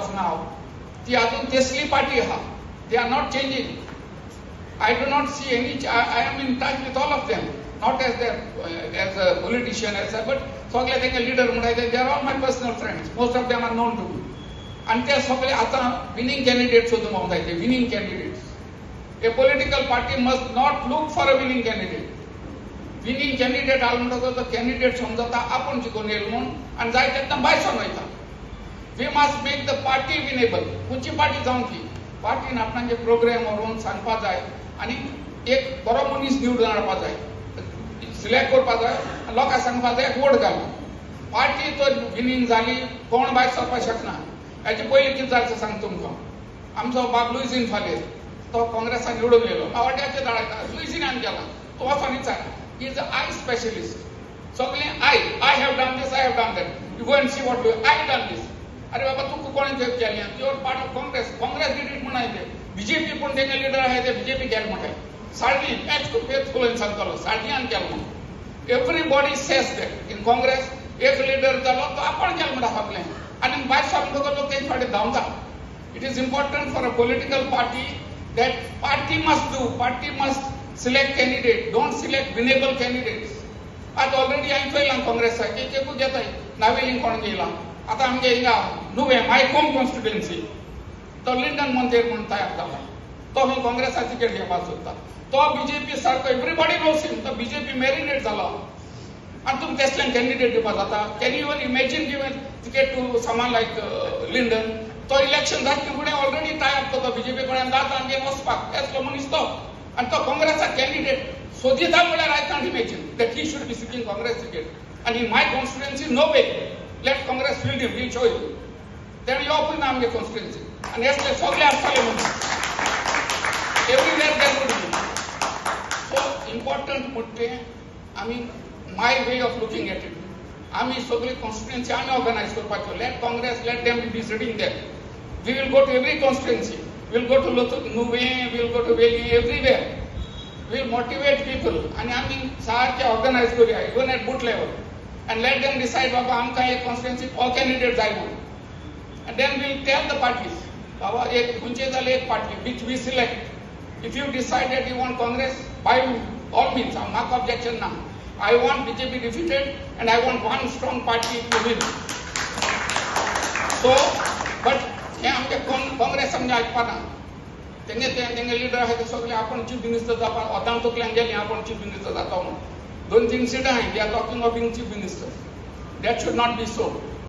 of now, ती अजून तेसली party हा. They are not changing. I do not see any. I am in touch with all of them, not as a politician, but सगळे त्यांचे leader म्हणायचे. They are all my personal friends. Most of them are known to me. आणि ते सगळे आता winning candidates होतो म्हणतायचे. Winning candidates. A political party must not look for a winning candidate. Winning candidate आलं म्हणतो तर candidate समजता आपण शिकून येईल म्हणून आणि जायचं एकदम बायसॉन व्हायचा. We must make the party winnable. कुठची पार्टी जाऊन की पार्टीन आपणांचे प्रोग्रामवरून सांगपा जाय आणि एक बरो मनीस निवडून हाडपा जाय, सिलेक्ट करपा जाय, लोकांक सांगपा जाय वोट घाल. पार्टी तो विनींग जाली कोण भायर सरपा शकना. हेचे पयलीं कितें जालें सांग तुमकां. आमचो बाब लुईजीन फाले तो काँग्रेसान निवडून येयलो. आवड्याचे धाडायता लुईजीनान केला. तो वचून विचार. He is a eye specialist. सगळे I have done this, I have done that. You go and see what do I done this. अरे बाबा तू कोणी केली your part of Congress did it म्हणायचे. बीजेपी पण तेंगे लिडर आहे ते बीजेपी केलं म्हणताय. सारडी फेथफुल सांगतालो सारडीयान केलं म्हणून. Everybody says that in Congress एक लिडर जालो तो आपण केलं म्हणटा आपले आणि भायर सांगतो लोक तेच फाटी धांवता. It is important for a political party that party must select candidate. Don't select winnable candidates. आज ऑलरेडी हांवें चोयलां काँग्रेसाक एकूच येताय नावेलीन कोण गेला. आता आमगे हिंगा नुवे माय होम कॉन्स्टिट्युएन्सी तो लिंडन मंदिर म्हणून तयार जाला. तो मी काँग्रेसाची तिकेट घेवपाक सोदता. तो बीजेपी सारको एव्हरीबॉडी नोस हिम. तो बीजेपी मेरिनेट जालो आणि तुमकां तेसल्यान कॅन्डिडेट दिवपाक जाता. Can you even imagine given ticket to someone like Lyndon. तो इलेक्शन जातले फुडें ऑलरेडी तयार तो बीजेपी कडेन जाता आमगे वचपाक तेसलो मनीस तो आणि तो काँग्रेसाक कॅन्डिडेट सोदिता म्हळ्यार I can't imagine that he should be seeking Congress ticket. आणि in my constituency no way. Let Congress field him, we'll show you. Then you open the constituency. And yes, let's all everywhere there would be. So important, I mean, my way of looking at it. I mean, so constituency unorganized. Let Congress, let them be sitting there. We will go to every constituency. We will go to Nuve, we will go to Veli, everywhere. We will motivate people. And I mean, organized even at boot level. And let them decide Baba Amka a constituency all candidates I want. And then we'll tell the parties, Baba ek Hunchezal ek party which we select. If you decide that you want Congress, by all means, mark objection now. I want BJP defeated and I want one strong party to win. So, but Congress समजा ऐकपाना. तेंगे leader आहे ते सगळे आपण chief minister जाता वतान तकल्यान गेली आपण chief minister जाता म्हणून. 2-3 सीट आहे. They are talking of being chief ministers. That should not be so.